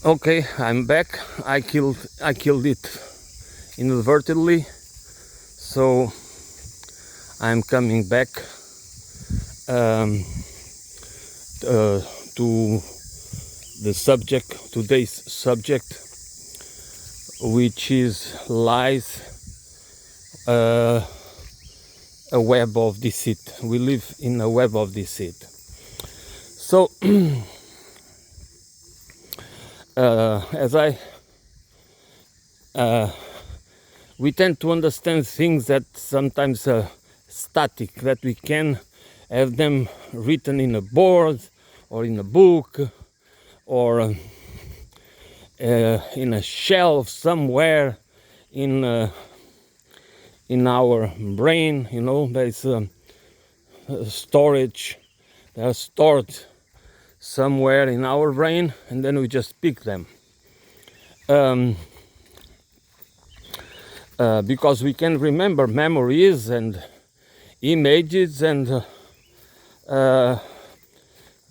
Okay, I'm back. I killed it inadvertently, so I'm coming back um, to the subject, today's subject, which is lies, a web of deceit. We live in a web of deceit. So, as we tend to understand things that sometimes are static, that we can have them written in a board or in a book or in a shelf somewhere in our brain. You know, there is storage. They are stored somewhere in our brain, and then we just pick them. Because we can remember memories and images and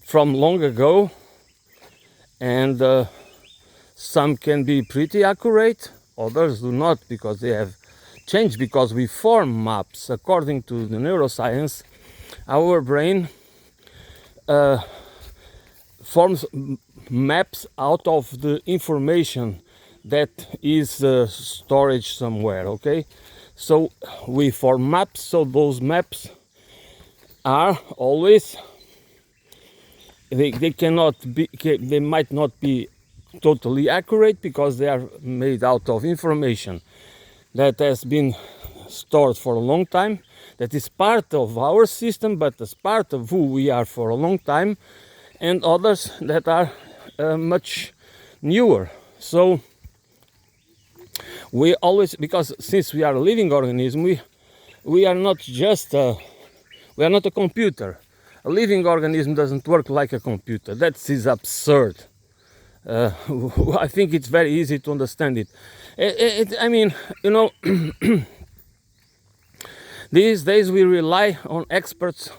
from long ago, and some can be pretty accurate, others do not, because they have changed, because we form maps. According to the neuroscience, our brain forms maps out of the information that is storage somewhere. Okay, so we form maps, so those maps are always, they cannot be, they might not be totally accurate, because they are made out of information that has been stored for a long time, that is part of our system, but as part of who we are for a long time, and others that are much newer. So we always, because since we are a living organism, we are not just we are not a computer. A living organism doesn't work like a computer. That is absurd. I think it's very easy to understand it. I mean, you know, these days we rely on experts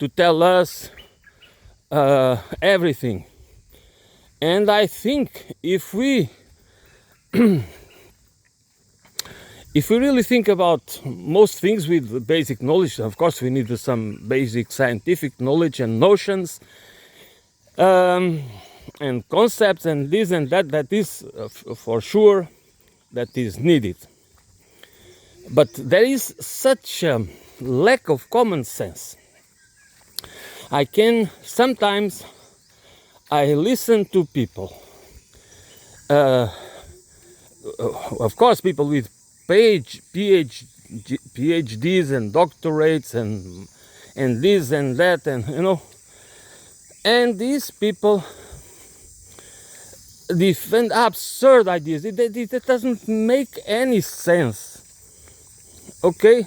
to tell us everything. And I think if we really think about most things with basic knowledge, of course we need some basic scientific knowledge and notions and concepts and this and that, that is for sure, that is needed. But there is such a lack of common sense. Sometimes I listen to people, of course people with PhDs and doctorates and this and that, and you know, and these people defend absurd ideas. It doesn't make any sense. Okay,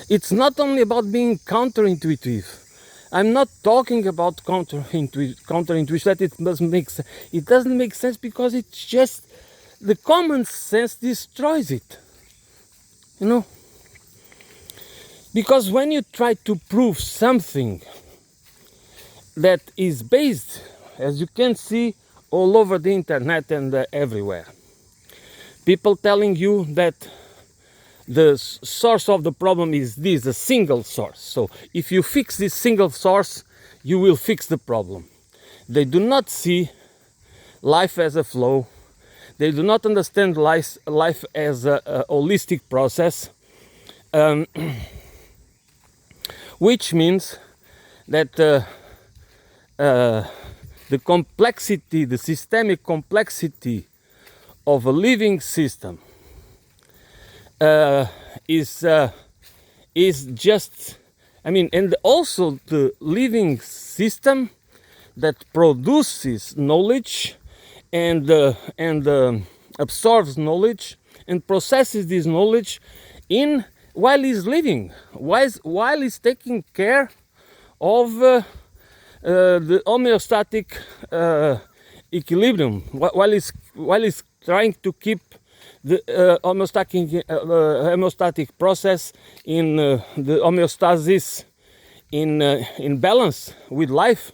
it's not only about being counterintuitive. I'm not talking about counterintuition, that it doesn't make sense. It doesn't make sense because it's just the common sense destroys it. You know? Because when you try to prove something that is based, as you can see all over the internet and everywhere, people telling you that the source of the problem is this, a single source. So if you fix this single source, you will fix the problem. They do not see life as a flow. They do not understand life as a holistic process, which means that the complexity, the systemic complexity of a living system is just, I mean, and also the living system that produces knowledge and absorbs knowledge and processes this knowledge while he's living, while he's taking care of the homeostatic equilibrium, while he's trying to keep the homeostatic process in the homeostasis in balance with life.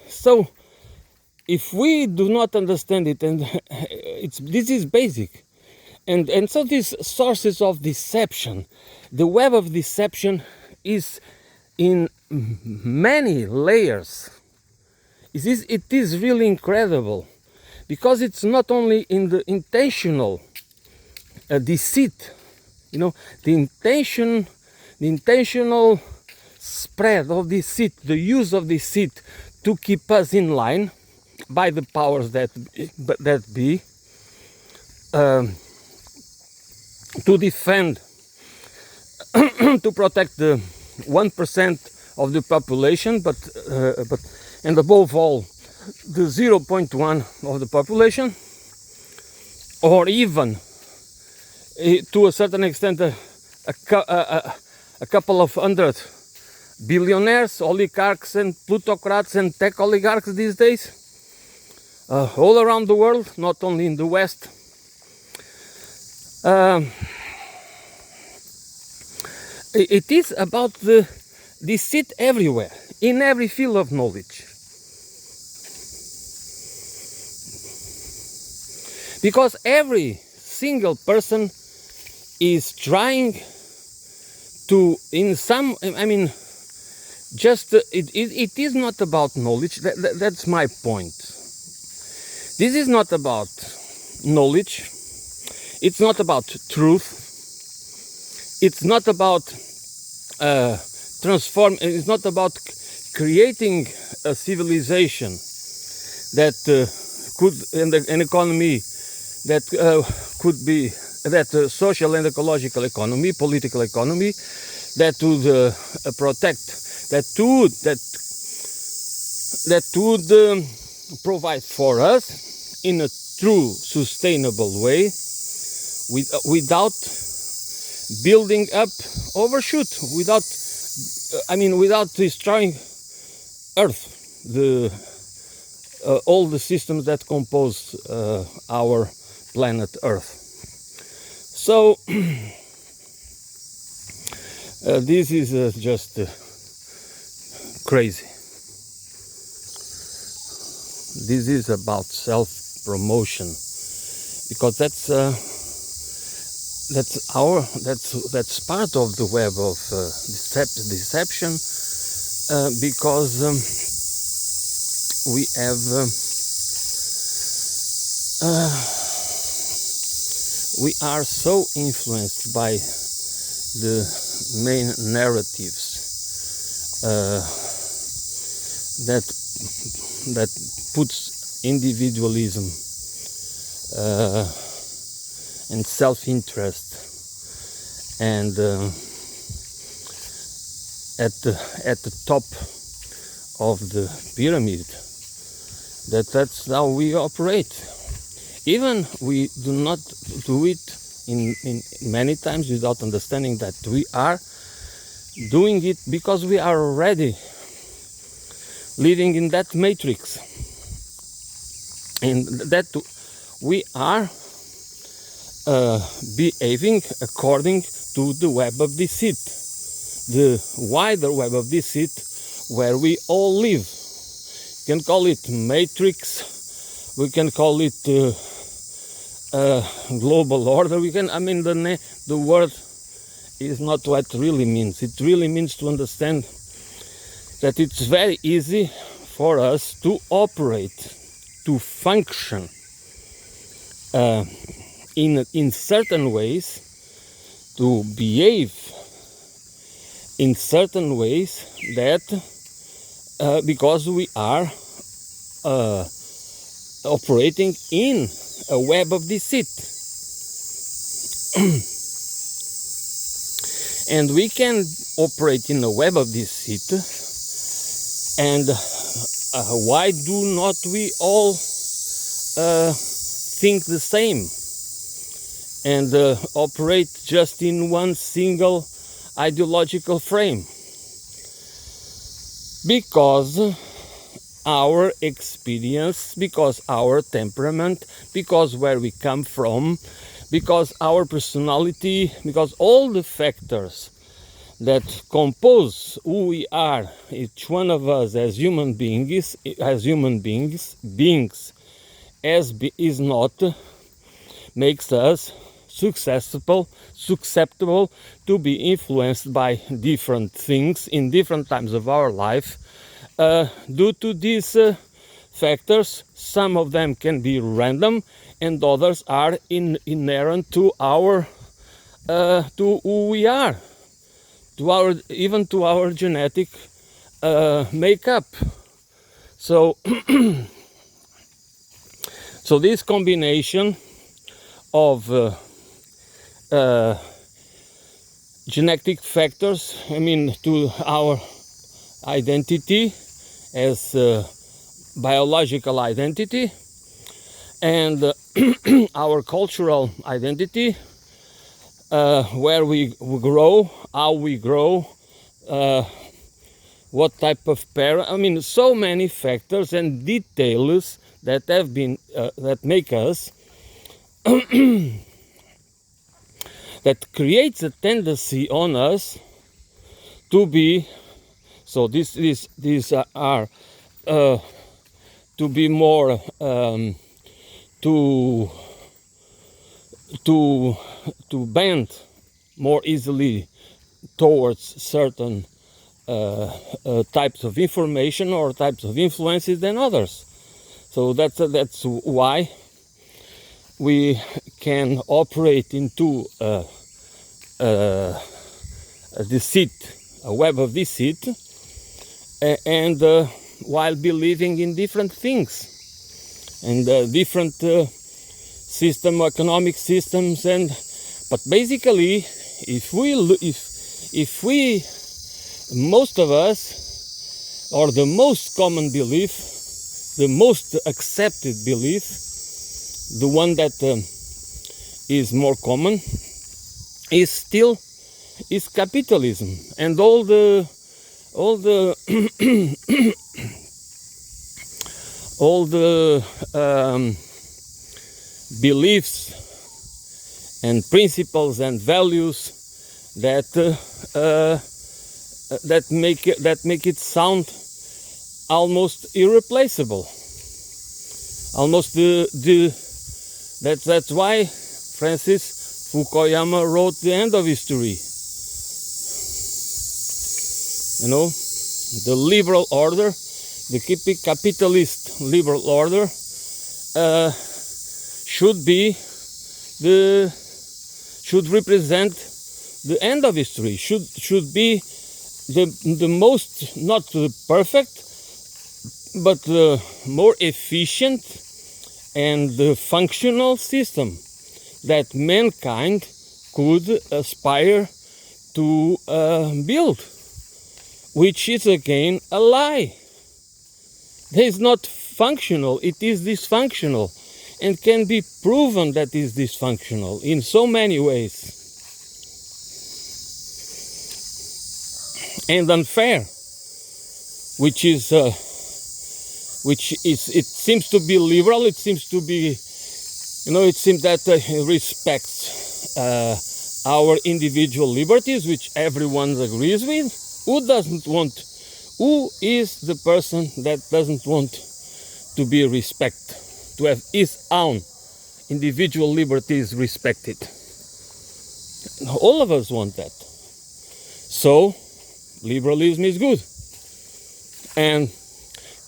So if we do not understand it, and this is basic, and so these sources of deception, the web of deception is in many layers. It is really incredible, because it's not only in the intentional deceit, the intentional spread of deceit, the use of deceit to keep us in line by the powers that be, to defend, to protect the 1% of the population, but and above all the 0.1 of the population, or even to a certain extent a couple of hundred billionaires, oligarchs and plutocrats and tech oligarchs these days, all around the world, not only in the West. It is about the deceit everywhere, in every field of knowledge. Because every single person is trying to, in some, just it is not about knowledge. That's my point. This is not about knowledge. It's not about truth. It's not about it's not about creating a civilization that could, an economy that could be, that social and ecological economy, political economy, that would protect, that would provide for us in a true sustainable way, without building up overshoot, without destroying Earth, all the systems that compose our planet Earth. So this is just crazy. This is about self-promotion, because that's part of the web of deception, because we have we are so influenced by the main narratives that puts individualism and self-interest and at the top of the pyramid. That's how we operate. Even we do not do it in many times without understanding that we are doing it because we are already living in that matrix, and that we are behaving according to the web of deceit, the wider web of deceit where we all live. You can call it matrix, we can call it global order, we can, the word is not what it really means. It really means to understand that it's very easy for us to operate, to function in certain ways, to behave in certain ways, that because we are operating in a web of deceit. And we can operate in a web of deceit, and why do not we all think the same and operate just in one single ideological frame? Because our experience, because our temperament, because where we come from, because our personality, because all the factors that compose who we are, each one of us as human beings, is not makes us susceptible to be influenced by different things in different times of our life. Due to these factors, some of them can be random, and others are inherent to our to who we are, to our genetic makeup. So, so this combination of genetic factors, to our identity as biological identity, and our cultural identity, where we grow, how we grow, what type of parent. So many factors and details that have been that make us that creates a tendency on us to be. So these are to be more to bend more easily towards certain types of information or types of influences than others. So that's why we can operate into a deceit, a web of deceit, and while believing in different things and different economic systems, but basically, if we most of us, or the most common belief, the most accepted belief, the one that is more common, is capitalism, and all the beliefs and principles and values that make it sound almost irreplaceable. Almost that's why Francis Fukuyama wrote The End of History. The liberal order, the capitalist liberal order, should represent the end of history. Should be the most, not the perfect, but the more efficient and the functional system that mankind could aspire to build, which is again a lie. It is not functional, it is dysfunctional, and can be proven that is dysfunctional in so many ways, and unfair, which is it seems to be liberal. It seems to be, it seems that it respects our individual liberties, which everyone agrees with. Who is the person that doesn't want to be respected, to have his own individual liberties respected? All of us want that. So liberalism is good, and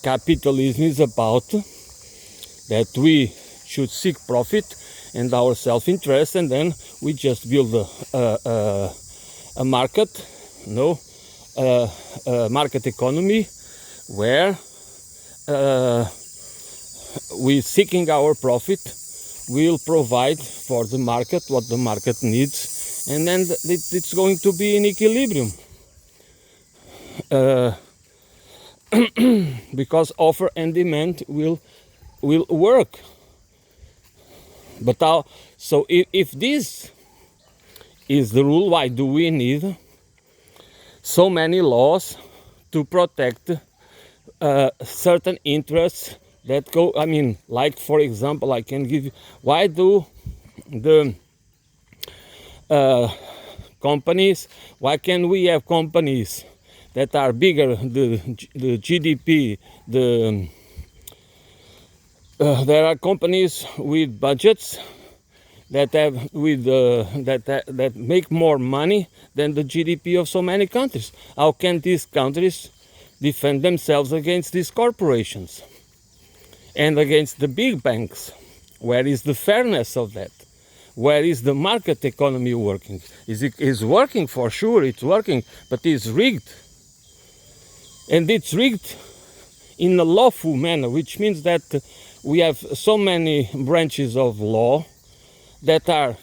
capitalism is about that we should seek profit and our self-interest, and then we just build a market, market economy, where we seeking our profit will provide for the market what the market needs, and then it's going to be in equilibrium. Because offer and demand will work. But so if this is the rule, why do we need so many laws to protect certain interests that go? Like, for example, I can give you, why do the companies. Why can't we have companies that are bigger, the GDP, there are companies with budgets that have that make more money than the GDP of so many countries. How can these countries defend themselves against these corporations and against the big banks? Where is the fairness of that? Where is the market economy working? Is working for sure, it's working, but it's rigged. And it's rigged in a lawful manner, which means that we have so many branches of law that are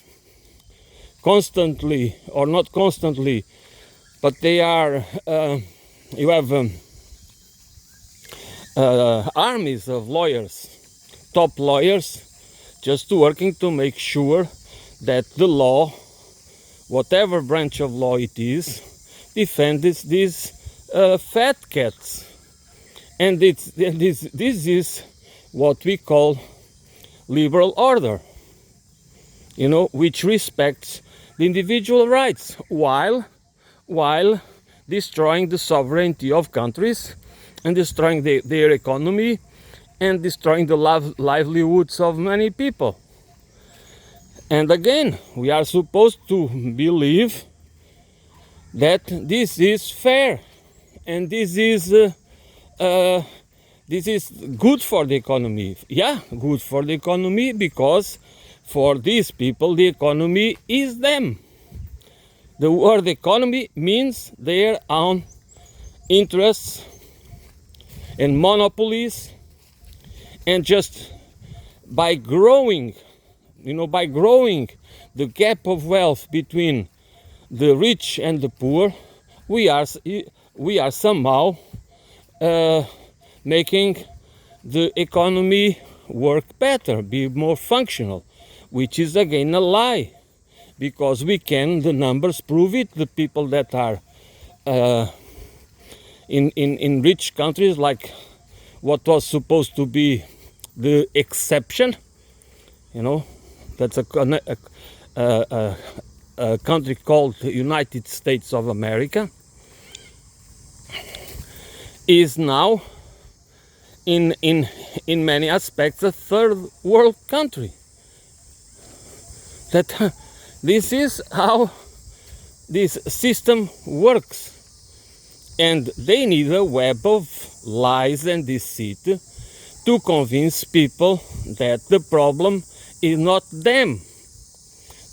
constantly, or not constantly, but they are, you have armies of lawyers, top lawyers, just working to make sure that the law, whatever branch of law it is, defends these fat cats. And this is what we call liberal order, which respects the individual rights while destroying the sovereignty of countries and destroying their economy and destroying the livelihoods of many people. And again, we are supposed to believe that this is fair and this is good for the economy. Yeah, good for the economy, because for these people the economy is them. The word economy means their own interests and monopolies, and just by growing the gap of wealth between the rich and the poor, we are somehow making the economy work better, be more functional, which is again a lie, because the numbers prove it. The people that are in rich countries, like what was supposed to be the exception, that's a country called the United States of America, is now in many aspects a third world country. That this is how this system works, and they need a web of lies and deceit to convince people that the problem is not them.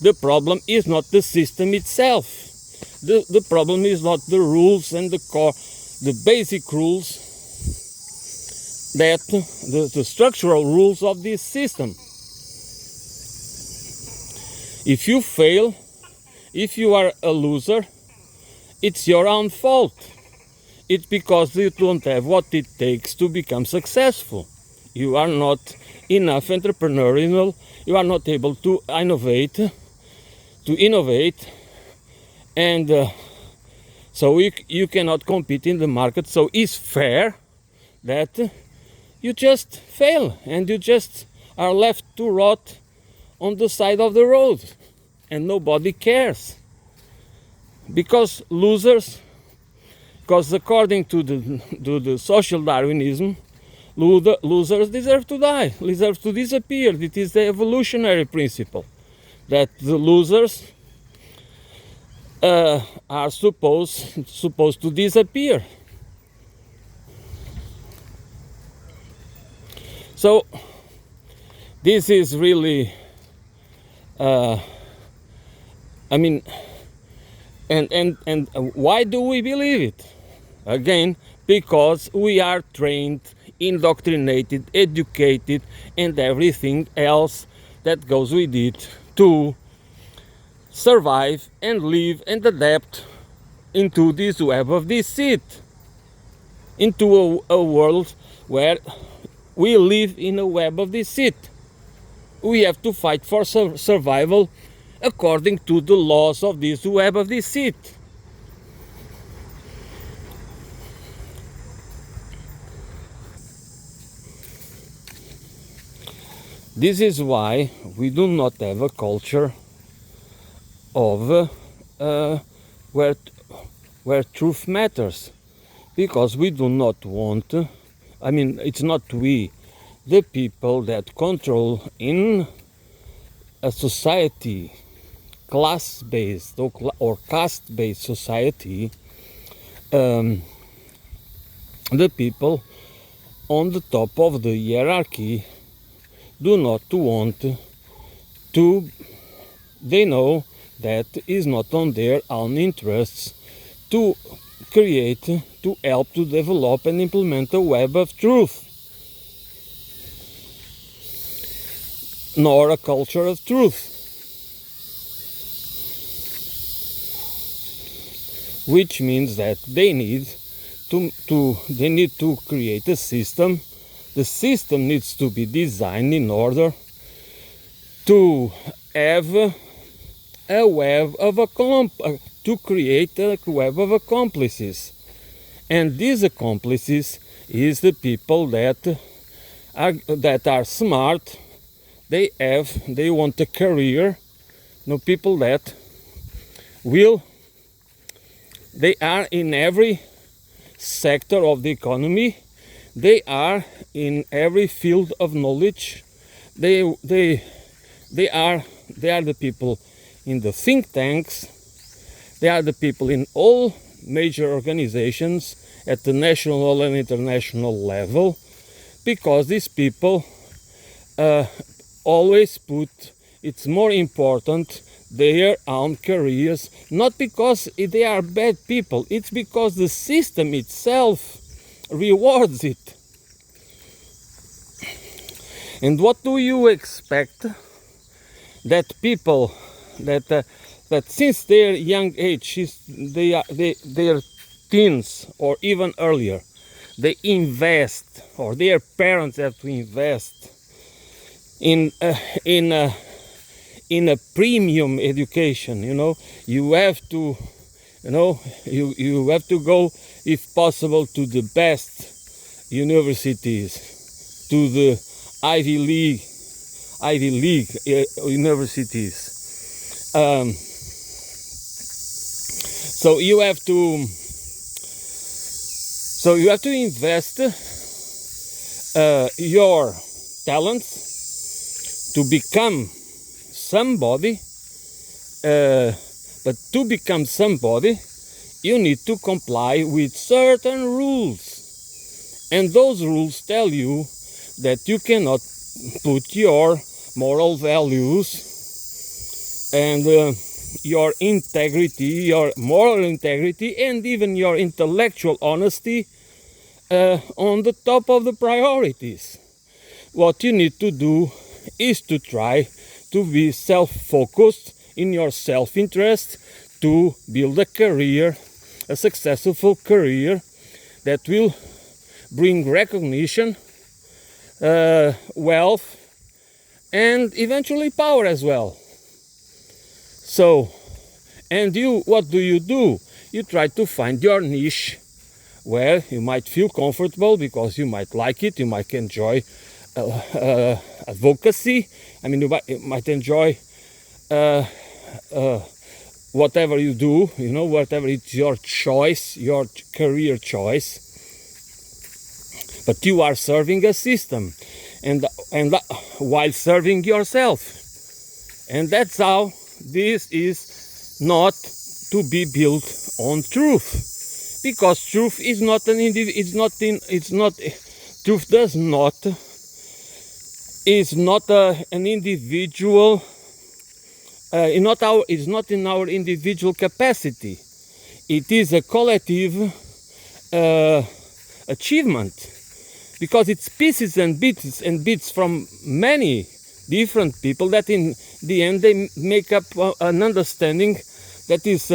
The problem is not the system itself. The problem is not the rules and the basic rules, that the structural rules of this system. If you fail, if you are a loser, it's your own fault. It's because you don't have what it takes to become successful. You are not enough entrepreneurial, you are not able to innovate, and so you cannot compete in the market. So it's fair that you just fail and you just are left to rot on the side of the road, and nobody cares, because according to the social Darwinism, losers deserve to die, deserve to disappear. It is the evolutionary principle that the losers are supposed to disappear. So this is really, and why do we believe it? Again, because we are trained, indoctrinated, educated, and everything else that goes with it to survive and live and adapt into this web of deceit, into a world where we live in a web of deceit. We have to fight for survival according to the laws of this web of deceit. This is why we do not have a culture of uh, where where truth matters, because we do not want, I mean, it's not we, the people that control in a society, class-based or caste-based society, the people on the top of the hierarchy do not want to, they know that is not on their own interests to create, to help to develop and implement a web of truth, nor a culture of truth, which means that they need to create a system. The system needs to be designed in order to have a web of to create a web of accomplices, and these accomplices is the people that are smart. They want a career. People that they are in every sector of the economy. They are in every field of knowledge. They are the people in the think tanks. They are the people in all major organizations at the national and international level, because these people always put, it's more important, their own careers, not because they are bad people, it's because the system itself rewards it. And what do you expect that people that since their young age, they are teens or even earlier, they invest, or their parents have to invest in a premium education. You have to, you have to go, if possible, to the best universities, to the Ivy League universities. So you have to invest your talents to become somebody, but to become somebody you need to comply with certain rules, and those rules tell you that you cannot put your moral values and your integrity, your moral integrity, and even your intellectual honesty on the top of the priorities. What you need to do is to try to be self-focused in your self-interest, to build a career, a successful career that will bring recognition, wealth, and eventually power as well. So, and what do? You try to find your niche where you might feel comfortable, because you might like it, you might enjoy advocacy. I mean, you might enjoy whatever you do, whatever it's your choice, your career choice. But you are serving a system, and while serving yourself. And that's how this is not to be built on truth, because truth is not an truth does not is not an individual. It's not in our individual capacity. It is a collective achievement, because it's pieces and bits from many different people that in the end they make up an understanding that is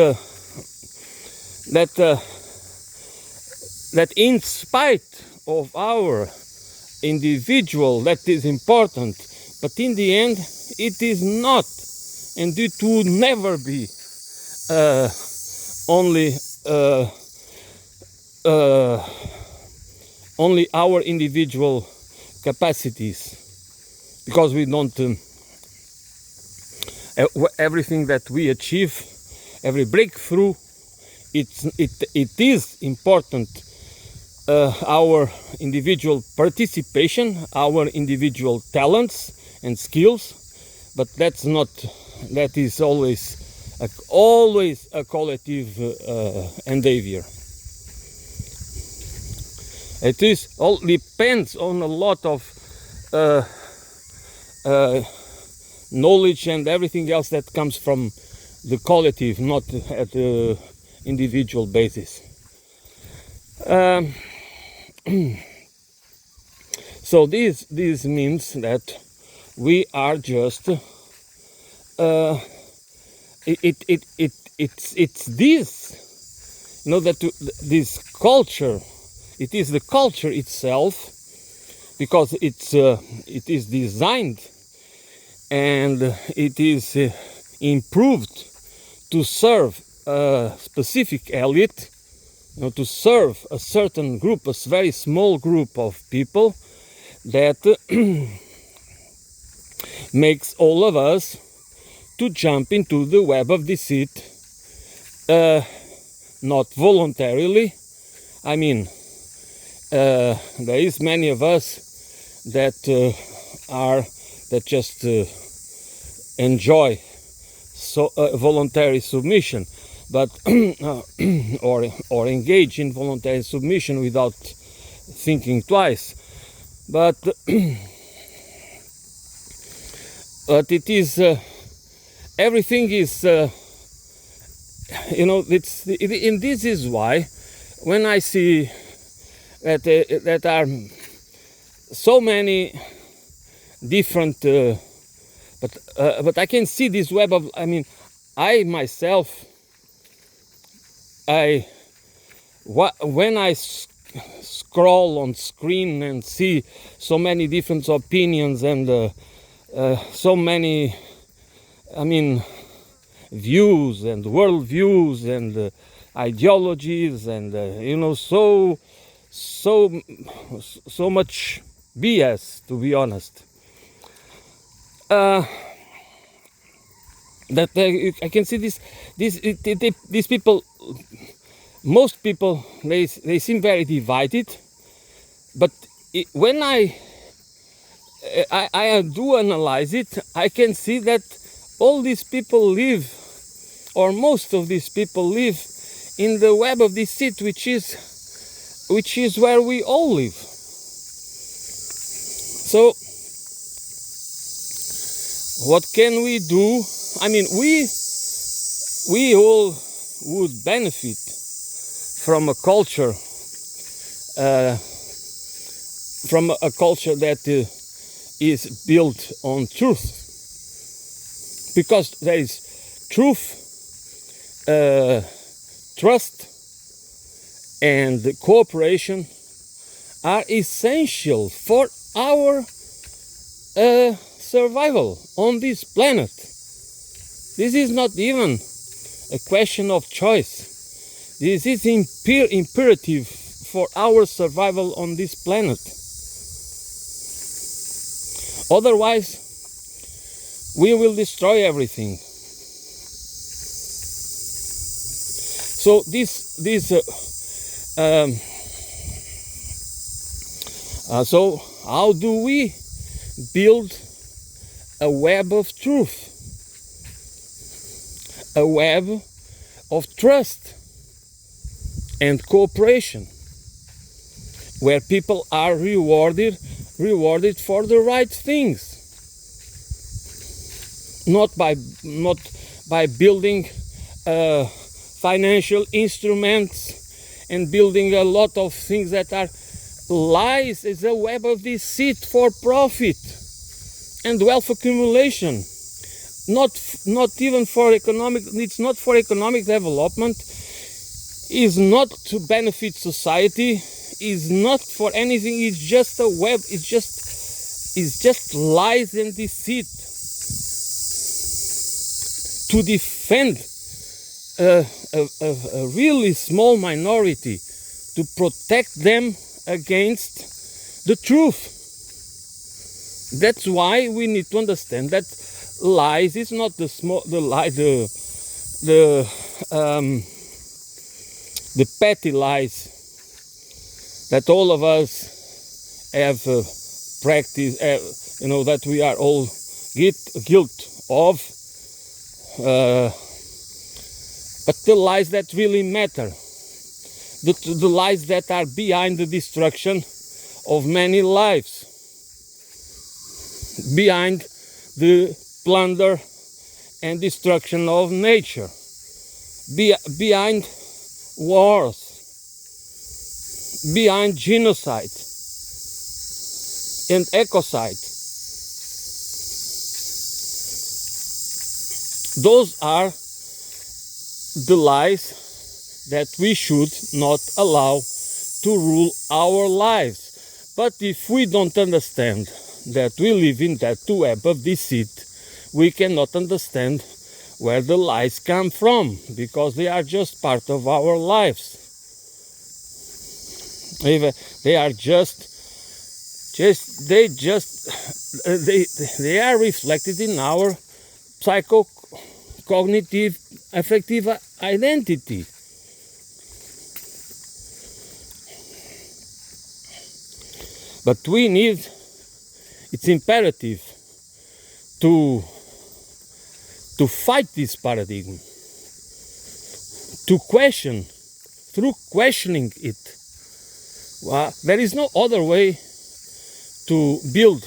that in spite of our individual, that is important, but in the end it is not, and it will never be only our individual capacities, because we don't everything that we achieve every breakthrough, it is important, our individual participation, our individual talents and skills, but that is always a collective endeavor. It is all depends on a lot of knowledge and everything else that comes from the collective, not at the individual basis. So this means that we are just it's this, that this culture, it is the culture itself, because it is designed and it is improved to serve a specific elite, to serve a certain group, a very small group of people that makes all of us to jump into the web of deceit, not voluntarily. I mean, there is many of us that just enjoy voluntary submission, but or engage in voluntary submission without thinking twice. But it is everything is and this is why when I see that are so many different but I can see this web of, I mean, I myself, when I scroll on screen and see so many different opinions and so many, I mean, views and world views and ideologies and so much BS, to be honest, that I can see these people, most people, they seem very divided, but when I do analyze it, I can see that all these people live, or most of these people live, in the web of deceit, which is where we all live. So what can we do? I mean, we all would benefit from a culture, that is built on truth, because there is truth, trust, and cooperation are essential for our survival on this planet. This is not even a question of choice. This is imperative for our survival on this planet. Otherwise, we will destroy everything. So so how do we build a web of truth, a web of trust and cooperation, where people are rewarded for the right things, not by building financial instruments and building a lot of things that are lies. Is a web of deceit for profit and wealth accumulation, not even for economic. It's not for economic development, is not to benefit society, is not for anything. It's just a web. It's just lies and deceit to defend a really small minority, to protect them against the truth. That's why we need to understand that lies is not the the petty lies that all of us have practiced, that we are all guilt of, but the lies that really matter, the lies that are behind the destruction of many lives, behind the plunder and destruction of nature, behind wars, behind genocide and ecocide. Those are the lies that we should not allow to rule our lives. But if we don't understand that we live in that web of deceit, we cannot understand where the lies come from, because they are just part of our lives. They are they are reflected in our psycho-cognitive affective identity. But it's imperative to fight this paradigm, to question, through questioning it. There is no other way to build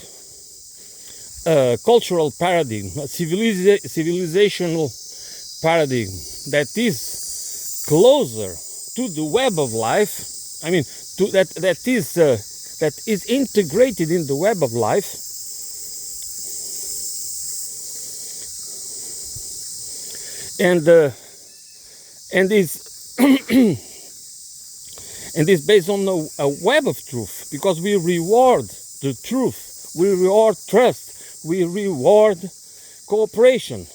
a cultural paradigm, a civilizational paradigm that is closer to the web of life. I mean, that is integrated in the web of life, and is and is based on a web of truth, because we reward the truth, we reward trust, we reward cooperation.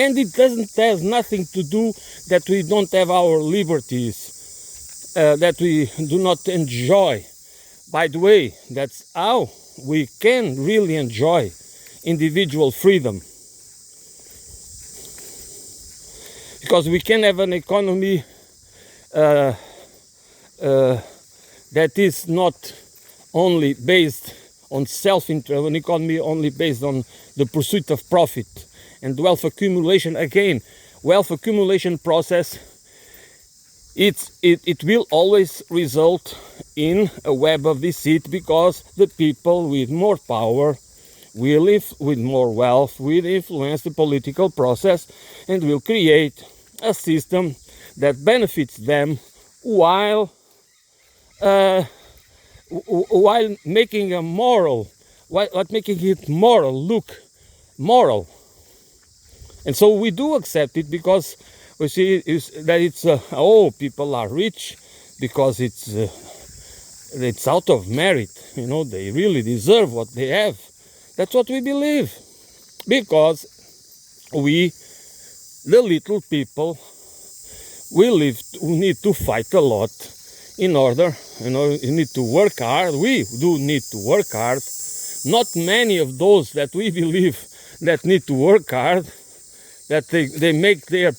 And it has nothing to do that we don't have our liberties, that we do not enjoy. By the way, that's how we can really enjoy individual freedom. Because we can have an economy that is not only based on self-interest, an economy only based on the pursuit of profit and wealth accumulation. Again, wealth accumulation process, it will always result in a web of deceit, because the people with more power will, with more wealth, will influence the political process and will create a system that benefits them while making a moral, making it look moral. And so we do accept it, because we see that it's people are rich because it's out of merit. They really deserve what they have. That's what we believe, because we, the little people, we need to fight a lot in order, you need to work hard. We do need to work hard. Not many of those that we believe that need to work hard, that they make the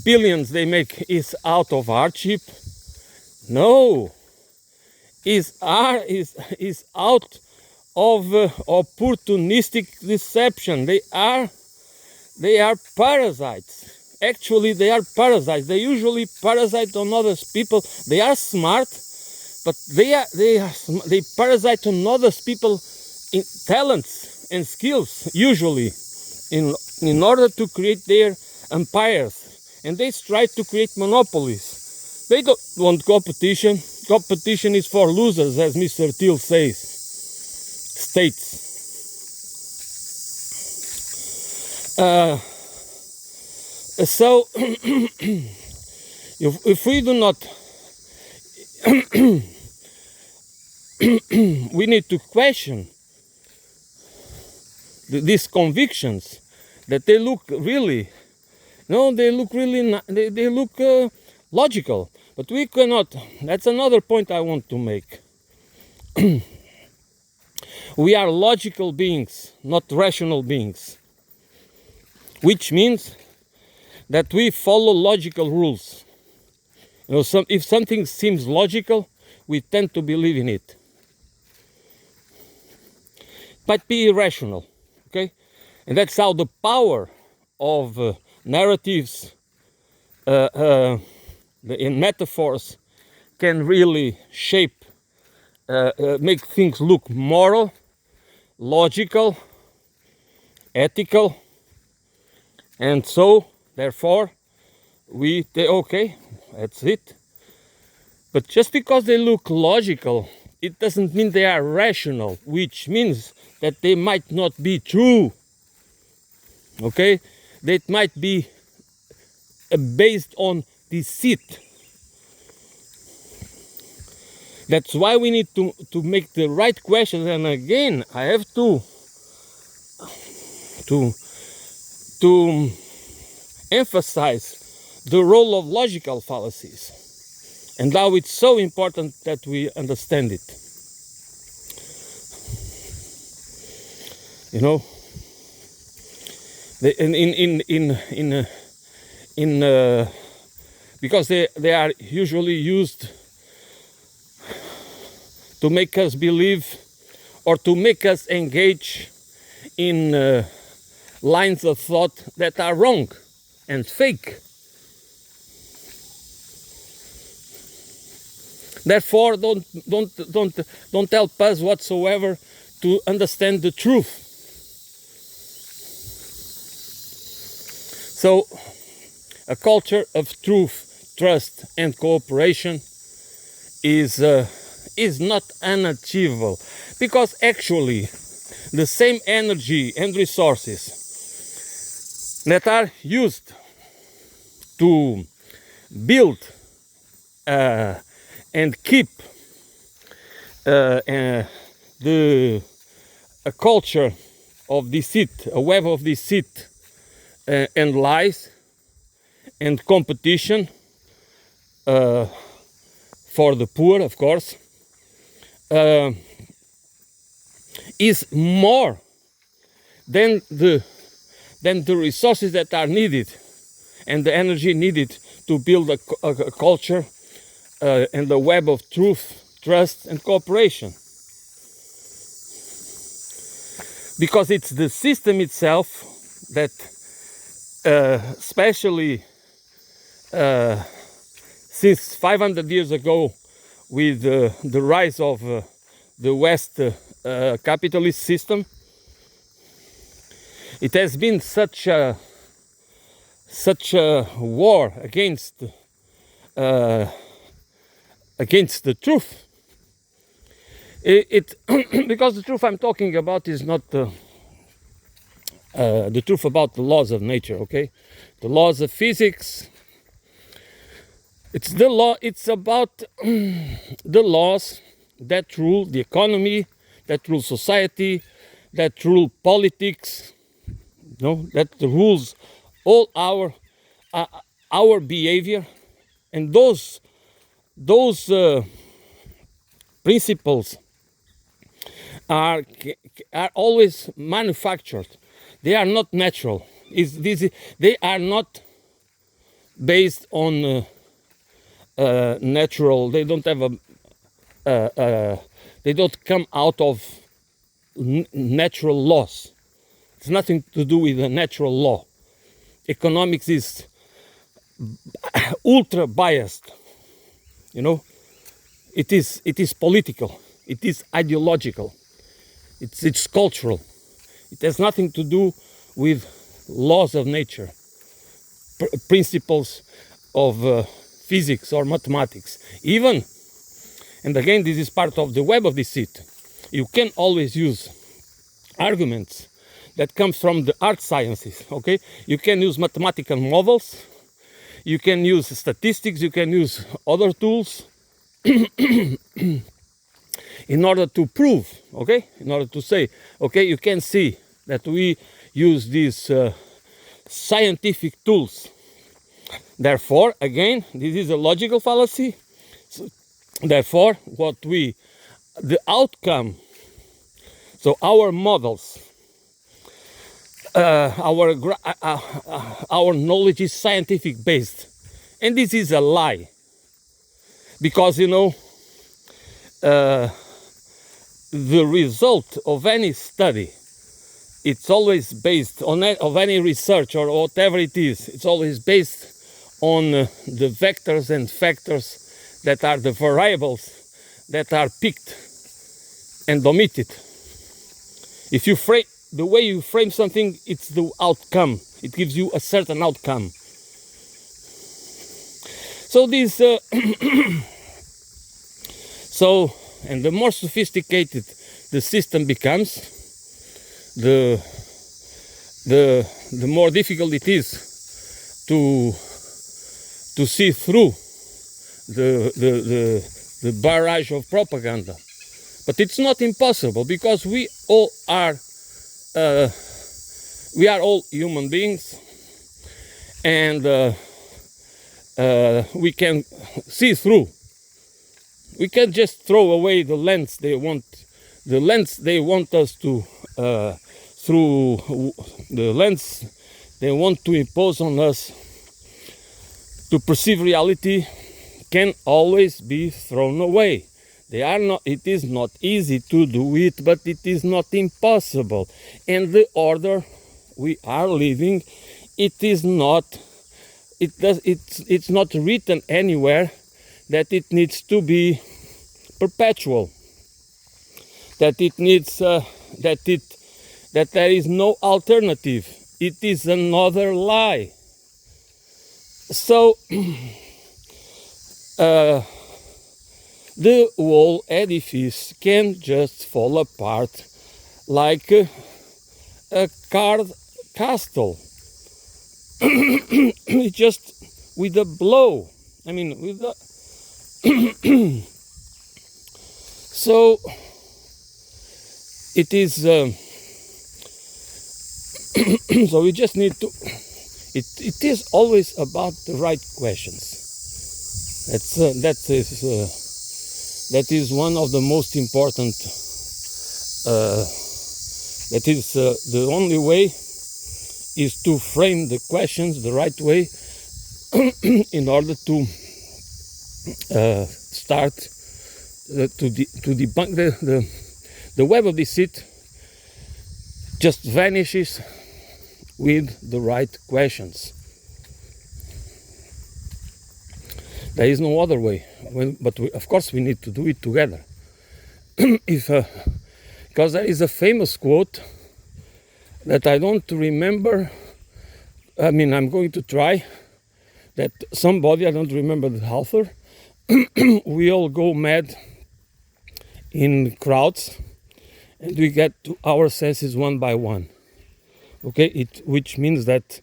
billions they make is out of hardship. No, is out of opportunistic deception. They are parasites. Actually, they are parasites. They usually parasite on other people. They are smart, but they parasite on other people in talents and skills, usually, in order to create their empires. And they try to create monopolies. They don't want competition. Competition is for losers, as Mr. Thiel states. So, if we do not, we need to question these convictions, that they look really, they look logical, but we cannot. That's another point I want to make. We are logical beings, not rational beings, which means that we follow logical rules. You know, if something seems logical, we tend to believe in it. It might be irrational, okay? And that's how the power of narratives in metaphors can really shape, make things look moral, logical, ethical, and so therefore we say, okay, that's it. But just because they look logical, it doesn't mean they are rational, which means that they might not be true. Okay, they might be based on deceit. That's why we need to make the right questions. And again, I have to emphasize the role of logical fallacies and how it's so important that we understand it. You know, because they are usually used to make us believe or to make us engage in lines of thought that are wrong and fake. Therefore, don't help us whatsoever to understand the truth. So, a culture of truth, trust, and cooperation is not unachievable, because actually the same energy and resources that are used to build and keep a culture of deceit, a web of deceit and lies and competition for the poor, of course, is more than the resources that are needed and the energy needed to build a culture and a web of truth, trust, and cooperation. Because it's the system itself that, especially since 500 years ago, with the rise of the West capitalist system, it has been such a war against the truth. Because the truth I'm talking about is not the truth about the laws of nature, okay? The laws of physics. It's the law. It's about the laws that rule the economy, that rule society, that rule politics. No, that rules all our behavior, and those principles are always manufactured. They are not natural. They are not based on natural. They don't have they don't come out of natural laws. It's nothing to do with the natural law. Economics is ultra biased. You know, it is political. It is ideological. It's cultural. It has nothing to do with laws of nature, principles of physics or mathematics. Even, and again, this is part of the web of deceit. You can always use arguments that come from the art sciences. Okay, you can use mathematical models. You can use statistics. You can use other tools in order to prove, okay, in order to say, okay, you can see that we use these scientific tools. Therefore, again, this is a logical fallacy. So, therefore, the outcome, so our models our knowledge is scientific based, and this is a lie, because the result of any study, it's always based on of any research or whatever it is. It's always based on the vectors and factors that are the variables that are picked and omitted. If you frame the way you frame something, it's the outcome. It gives you a certain outcome. So this, and the more sophisticated the system becomes, the more difficult it is to see through the barrage of propaganda. But it's not impossible, because we are all human beings, and we can see through. We can just throw away the lens they want us to through the lens they want to impose on us to perceive reality can always be thrown away. It is not easy to do it, but it is not impossible. And the order we are living, it's not written anywhere that it needs to be perpetual, that there is no alternative. It is another lie. So the whole edifice can just fall apart like a card castle. It just with a blow. I mean, with a so it is. So we just need to. It is always about the right questions. That is one of the most important. That is the only way is to frame the questions the right way in order to start to debunk the web of deceit. Just vanishes with the right questions. There is no other way. But of course we need to do it together. Because there is a famous quote that I don't remember. I mean, I'm going to try. That somebody, I don't remember the author, we all go mad in crowds, and we get to our senses one by one. Okay, which means that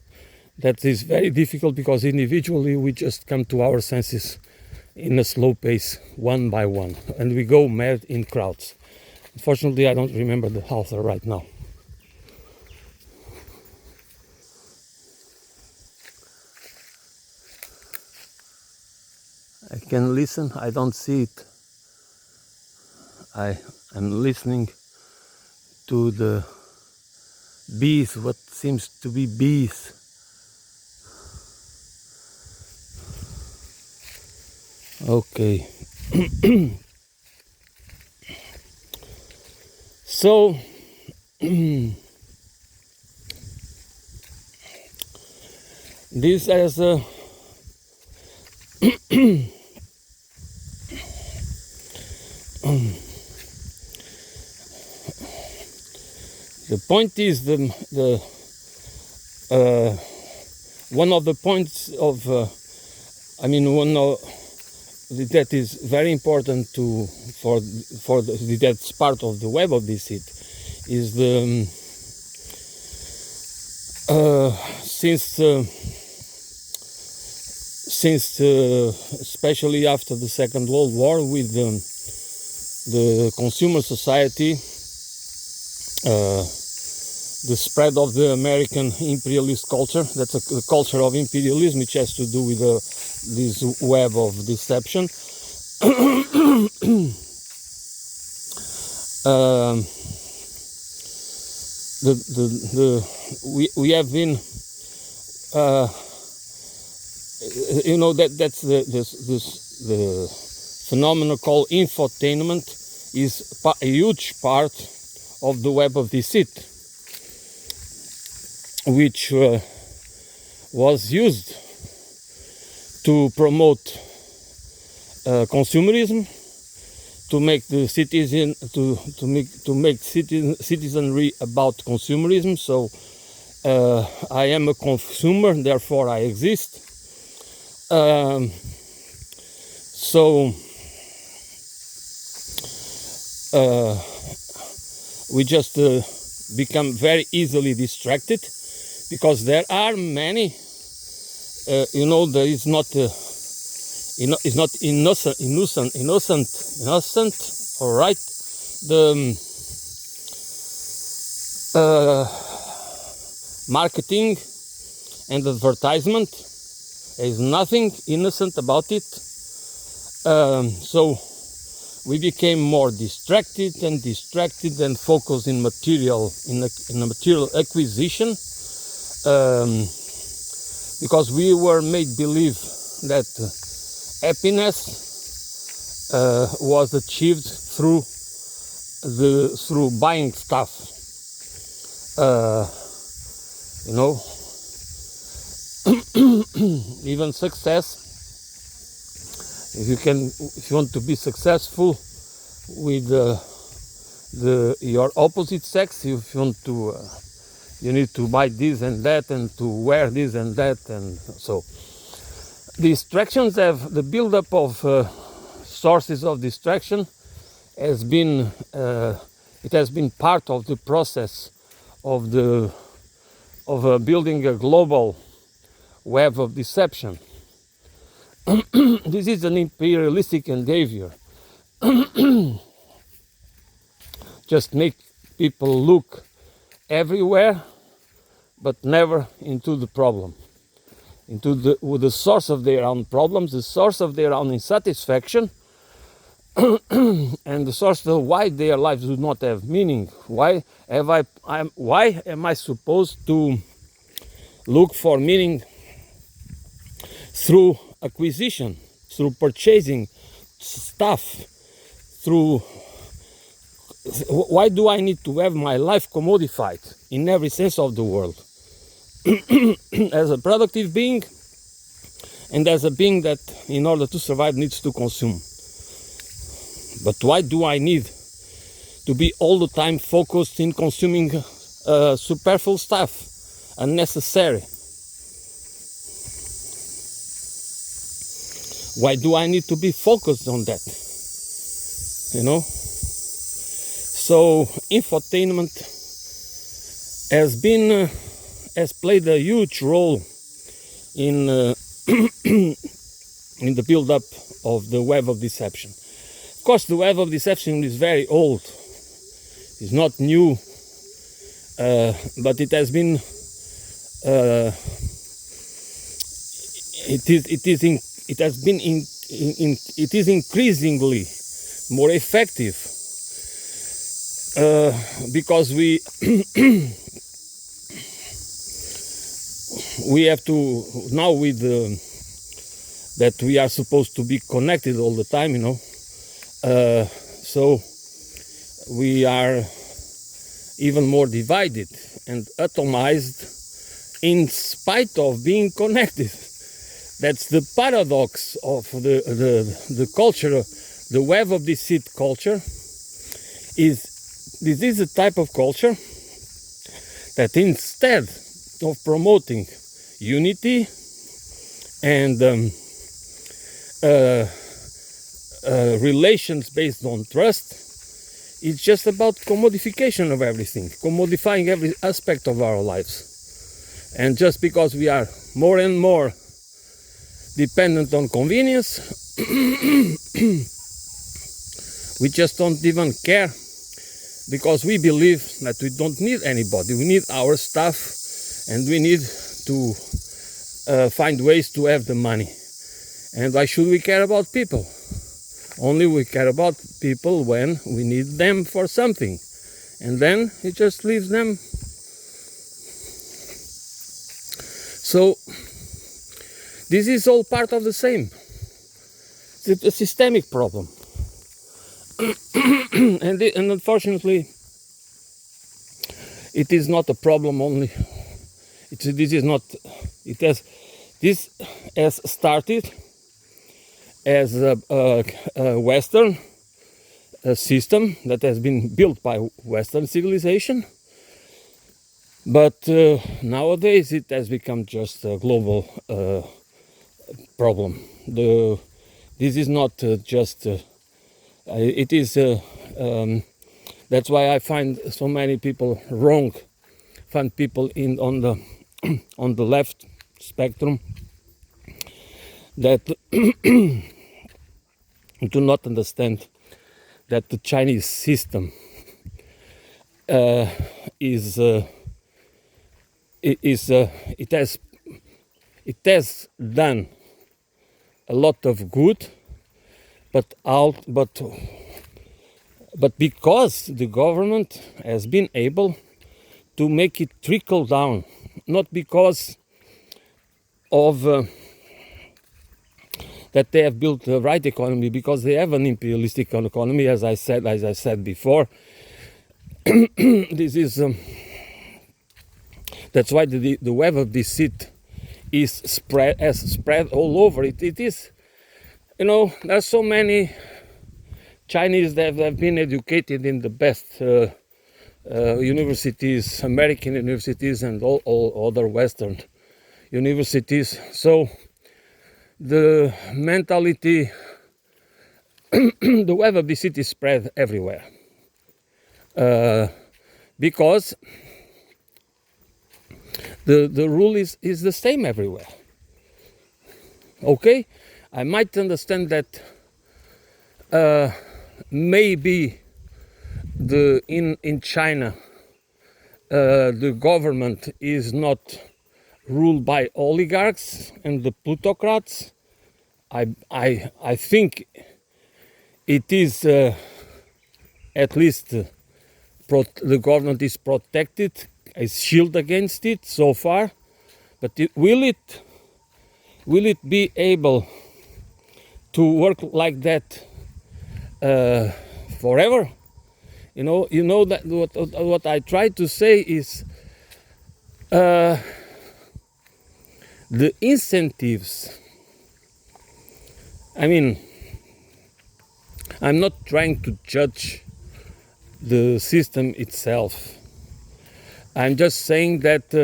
is very difficult, because individually we just come to our senses in a slow pace, one by one, and we go mad in crowds. Unfortunately, I don't remember the author right now. I can listen, I don't see it. I am listening to the bees, what seems to be bees. Okay. So this has a the point is one of the points of that is very important that's part of the web of deceit is the since especially after the Second World War, with the consumer society, the spread of the American imperialist culture. That's the culture of imperialism, which has to do with this web of deception. we have been that's the phenomenon called infotainment is a huge part of the web of deceit, which was used to promote consumerism, to make the citizen to make citizenry about consumerism. So I am a consumer, therefore I exist. So we just become very easily distracted, because there are many, there is not it's not innocent, all right. The marketing and advertisement, there is nothing innocent about it. So we became more distracted and focused in material acquisition, because we were made believe that happiness was achieved through buying stuff. Even success. If you want to be successful with your opposite sex, if you want to, you need to buy this and that, and to wear this and that, and so distractions have the buildup of sources of distraction has been part of the process of building a global web of deception. This is an imperialistic endeavor. Just make people look everywhere, but never into the problem, into the source of their own problems, the source of their own insatisfaction, and the source of why their lives do not have meaning. Why am I supposed to look for meaning through acquisition, through purchasing stuff, why do I need to have my life commodified in every sense of the word? As a productive being, and as a being that in order to survive needs to consume. But why do I need to be all the time focused in consuming superfluous stuff, unnecessary? Why do I need to be focused on that? So infotainment has played a huge role in in the build-up of the web of deception. Of course, the web of deception is very old. It's not new, but it has been. It is increasingly more effective, because we have to now, with that we are supposed to be connected all the time, so we are even more divided and atomized in spite of being connected. That's the paradox of the culture, the web of deceit culture. This is a type of culture that instead of promoting unity and relations based on trust, it's just about commodification of everything, commodifying every aspect of our lives. And just because we are more and more dependent on convenience, we just don't even care, because we believe that we don't need anybody. We need our stuff, and we need to find ways to have the money. And why should we care about people? Only we care about people when we need them for something, and then it just leaves them So this is all part of the same. It's a systemic problem. and unfortunately, it is not a problem only. This has started as a Western system that has been built by Western civilization, but nowadays it has become just a global problem. This is not just. It is. That's why I find so many people wrong. Find people on the on the left spectrum that do not understand that the Chinese system it has done a lot of good, but because the government has been able to make it trickle down, not because of that they have built the right economy, because they have an imperialistic economy, as I said before. This is that's why the web of deceit has spread all over. It is, there's so many Chinese that have been educated in the best universities, American universities, and all other Western universities. So the mentality, the web of deceit is spread everywhere, because the rule is the same everywhere. Okay, I might understand that maybe in China the government is not ruled by oligarchs and the plutocrats. I think it is at least the government is protected, is shielded against it so far, but will it be able to work like that forever? You know that what I try to say is the incentives. I mean, I'm not trying to judge the system itself. I'm just saying that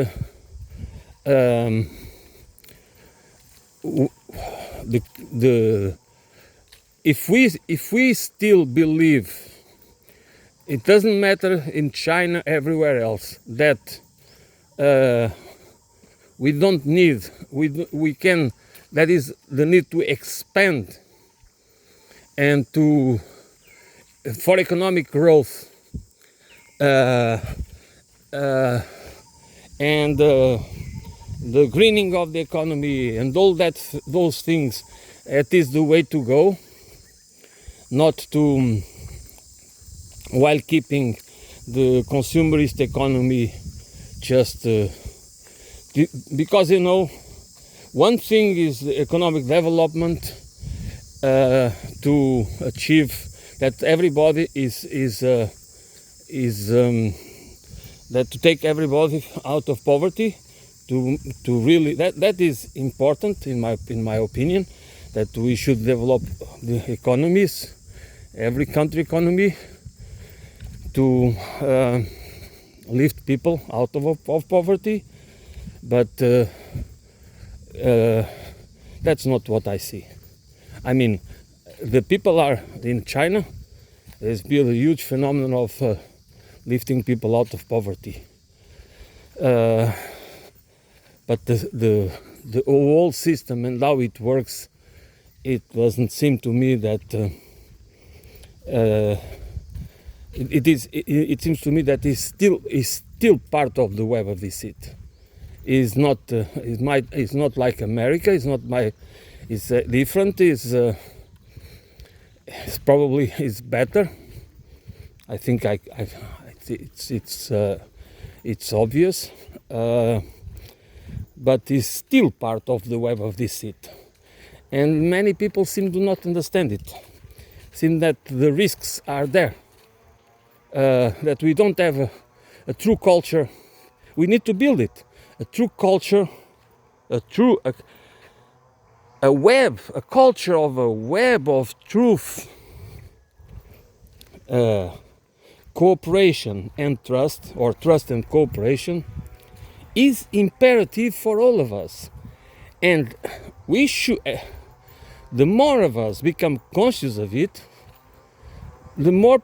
if we still believe, it doesn't matter in China, everywhere else, that we don't need, we can, that is the need to expand and for economic growth and the greening of the economy and all those things, it is the way to go, not to while keeping the consumerist economy just because one thing is the economic development to achieve that everybody is that to take everybody out of poverty, to really that is important in my opinion, that we should develop the economies, every country economy, to lift people out of poverty, but that's not what I see. I mean, the people are in China. There's been a huge phenomenon of lifting people out of poverty, but the whole system and how it works, it doesn't seem to me that it seems to me that is still part of the web of deceit. Is not it's not like America. It's not it's different. It's probably is better. I think it's obvious. but is still part of the web of deceit. And many people seem to not understand it, seem that the risks are there, that we don't have a true culture. We need to build it, a true culture, a web, a culture of a web of truth, cooperation and trust, or trust and cooperation, is imperative for all of us. And we should, the more of us become conscious of it, the more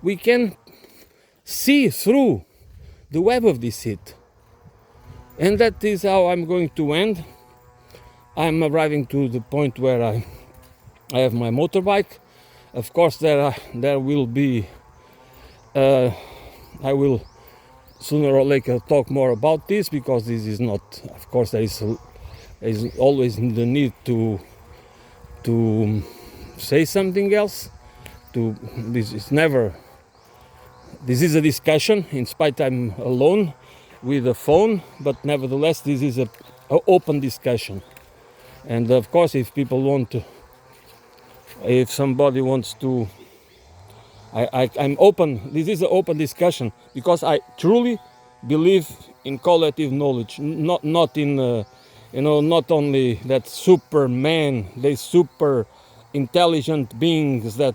we can see through the web of deceit. And that is how I'm going to end. I'm arriving to the point where I have my motorbike. Of course, there will be, I will sooner or later talk more about this, because this is not, of course, there is always the need to say something else. This is a discussion, in spite I'm alone with a phone, but nevertheless this is a open discussion. And of course, if somebody wants to, I'm open. This is an open discussion, because I truly believe in collective knowledge, not in not only that superman, they super intelligent beings that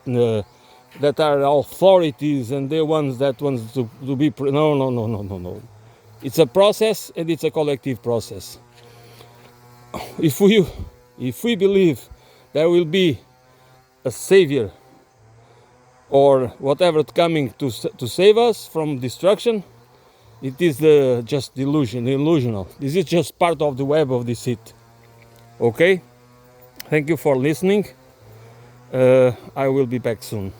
are authorities and they're ones that wants to be no. It's a process, and it's a collective process. If we believe there will be a savior or whatever coming to save us from destruction, it is just illusional. This is just part of the web of deceit. Okay? Thank you for listening. I will be back soon.